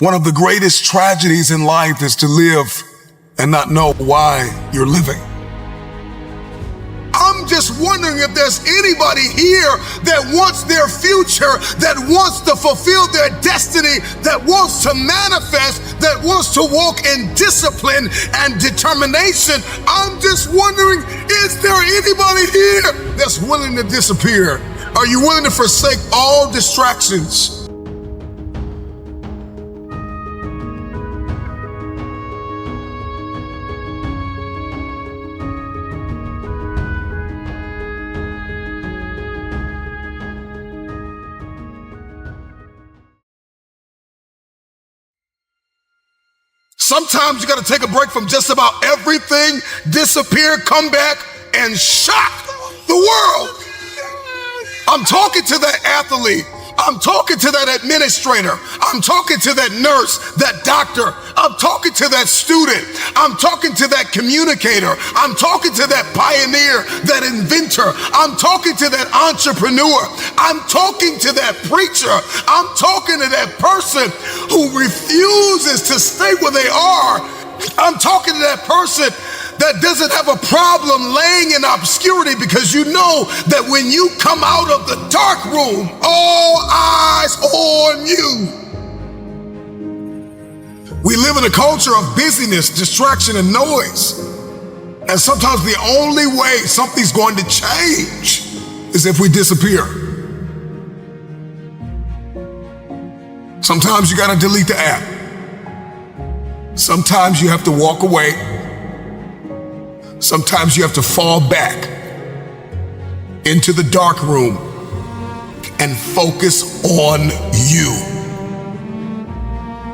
One of the greatest tragedies in life is to live and not know why you're living. I'm just wondering if there's anybody here that wants their future, that wants to fulfill their destiny, that wants to manifest, that wants to walk in discipline and determination. I'm just wondering, is there anybody here that's willing to disappear? Are you willing to forsake all distractions? Sometimes you got to take a break from just about everything, disappear, come back, and shock the world. I'm talking to that athlete. I'm talking to that administrator. I'm talking to that nurse, that doctor. I'm talking to that student. I'm talking to that communicator. I'm talking to that pioneer, that inventor. I'm talking to that entrepreneur. I'm talking to that preacher. I'm talking to that person who refuses to stay where they are. I'm talking to that person that doesn't have a problem laying in obscurity, because you know that when you come out of the dark room, all eyes on you. We live in a culture of busyness, distraction, and noise. And sometimes the only way something's going to change is if we disappear. Sometimes you got to delete the app. Sometimes you have to walk away. Sometimes you have to fall back into the dark room and focus on you.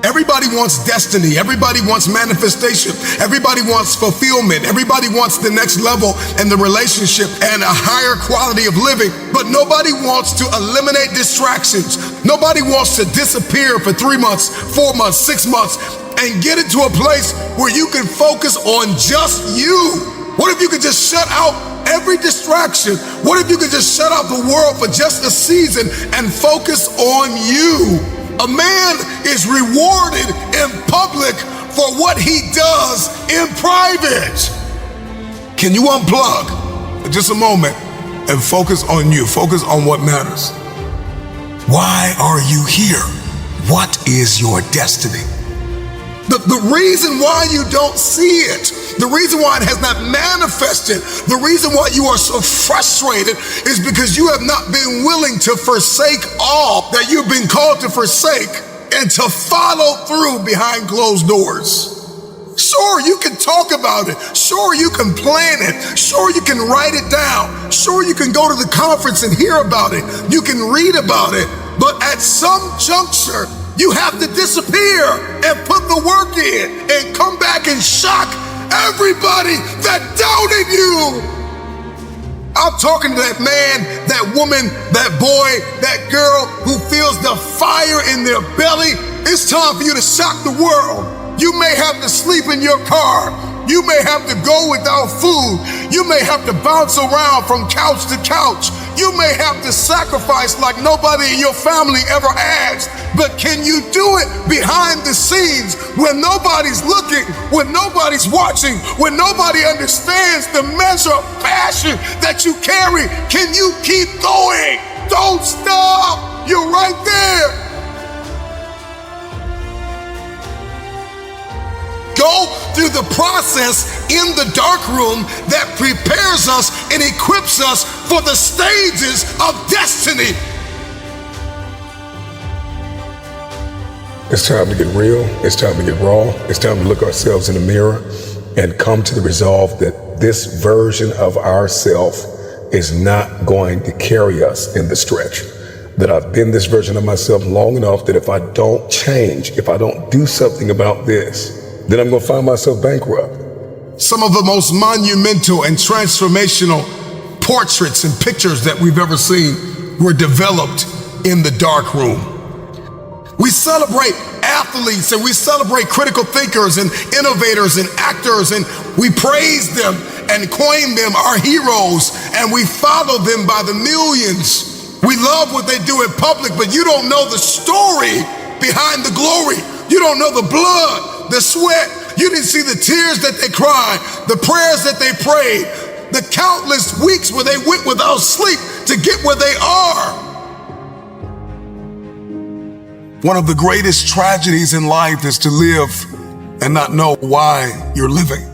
Everybody wants destiny. Everybody wants manifestation. Everybody wants fulfillment. Everybody wants the next level in the relationship and a higher quality of living. But nobody wants to eliminate distractions. Nobody wants to disappear for 3 months, 4 months, 6 months, and get into a place where you can focus on just you. What if you could just shut out every distraction? What if you could just shut out the world for just a season and focus on you? A man is rewarded in public for what he does in private. Can you unplug for just a moment and focus on you? Focus on what matters. Why are you here? What is your destiny? The reason why you don't see it, the reason why it has not manifested, the reason why you are so frustrated is because you have not been willing to forsake all that you've been called to forsake and to follow through behind closed doors. Sure, you can talk about it. Sure, you can plan it. Sure, you can write it down. Sure, you can go to the conference and hear about it. You can read about it. But at some juncture, you have to disappear and put the work in and come back and shock everybody that doubted you. I'm talking to that man, that woman, that boy, that girl who feels the fire in their belly. It's time for you to shock the world. You may have to sleep in your car. You may have to go without food. You may have to bounce around from couch to couch. You may have to sacrifice like nobody in your family ever asked. But can you do it behind the scenes when nobody's looking, when nobody's watching, when nobody understands the measure of passion that you carry? Can you keep going? Don't stop. You're right there. Go through the process in the dark room that prepares us and equips us for the stages of destiny. It's time to get real. It's time to get raw. It's time to look ourselves in the mirror and come to the resolve that this version of ourself is not going to carry us in the stretch. That I've been this version of myself long enough that if I don't change, if I don't do something about this, then I'm going to find myself bankrupt. Some of the most monumental and transformational portraits and pictures that we've ever seen were developed in the dark room. We celebrate athletes and we celebrate critical thinkers and innovators and actors, and we praise them and coin them our heroes, and we follow them by the millions. We love what they do in public, but you don't know the story behind the glory. You don't know the blood, the sweat. You didn't see the tears that they cried, the prayers that they prayed, the countless weeks where they went without sleep to get where they are. One of the greatest tragedies in life is to live and not know why you're living.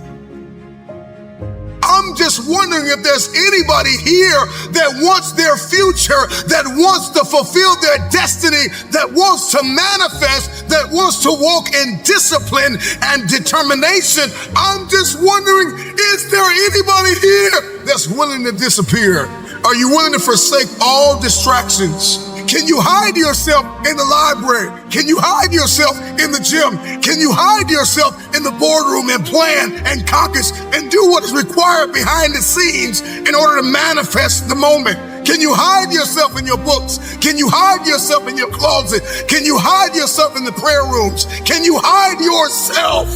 I'm just wondering if there's anybody here that wants their future, that wants to fulfill their destiny, that wants to manifest, that wants to walk in discipline and determination. I'm just wondering, is there anybody here that's willing to disappear? Are you willing to forsake all distractions? Can you hide yourself in the library? Can you hide yourself in the gym? Can you hide yourself in the boardroom and plan and caucus and do what is required behind the scenes in order to manifest the moment? Can you hide yourself in your books? Can you hide yourself in your closet? Can you hide yourself in the prayer rooms? Can you hide yourself?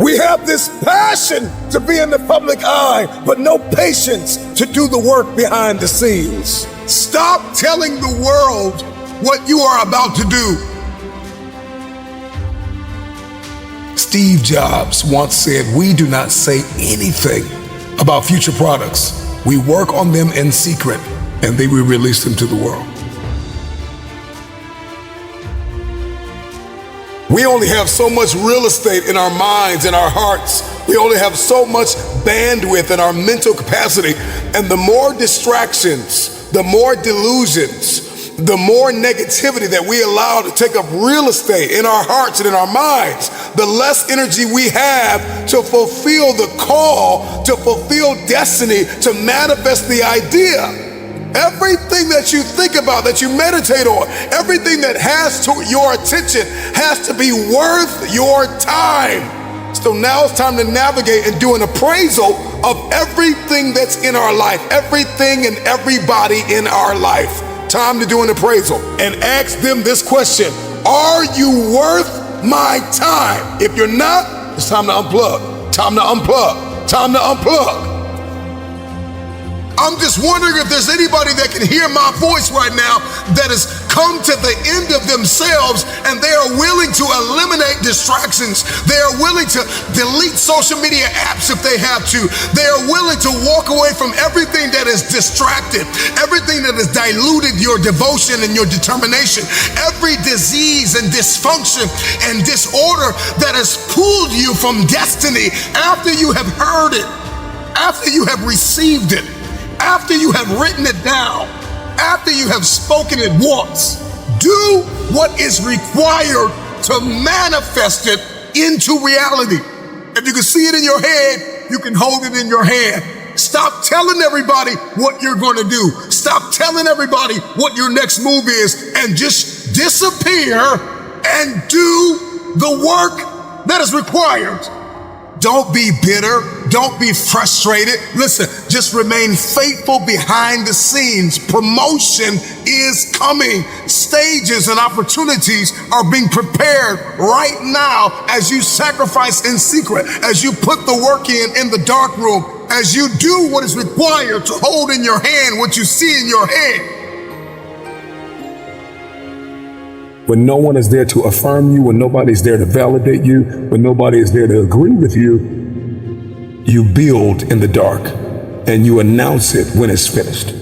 We have this passion to be in the public eye, but no patience to do the work behind the scenes. Stop telling the world what you are about to do. Steve Jobs once said, "We do not say anything about future products. We work on them in secret, and then we release them to the world." We only have so much real estate in our minds and our hearts. We only have so much bandwidth in our mental capacity. And the more distractions, the more delusions, the more negativity that we allow to take up real estate in our hearts and in our minds, the less energy we have to fulfill the call, to fulfill destiny, to manifest the idea. Everything that you think about, that you meditate on, everything that has to your attention has to be worth your time. So now it's time to navigate and do an appraisal of everything that's in our life, everything and everybody in our life. Time to do an appraisal and ask them this question: are you worth my time? If you're not, it's time to unplug. Time to unplug. Time to unplug. I'm just wondering if there's anybody that can hear my voice right now that has come to the end of themselves and they are willing to eliminate distractions. They are willing to delete social media apps if they have to. They are willing to walk away from everything that is distracted, everything that has diluted your devotion and your determination, every disease and dysfunction and disorder that has pulled you from destiny after you have heard it, after you have received it, after you have written it down, after you have spoken it once. Do what is required to manifest it into reality. If you can see it in your head, you can hold it in your hand. Stop telling everybody what you're going to do. Stop telling everybody what your next move is, and just disappear and do the work that is required. Don't be bitter. Don't be frustrated. Listen, just remain faithful behind the scenes. Promotion is coming. Stages and opportunities are being prepared right now as you sacrifice in secret, as you put the work in the dark room, as you do what is required to hold in your hand what you see in your head. When no one is there to affirm you, when nobody's there to validate you, when nobody is there to agree with you, you build in the dark and you announce it when it's finished.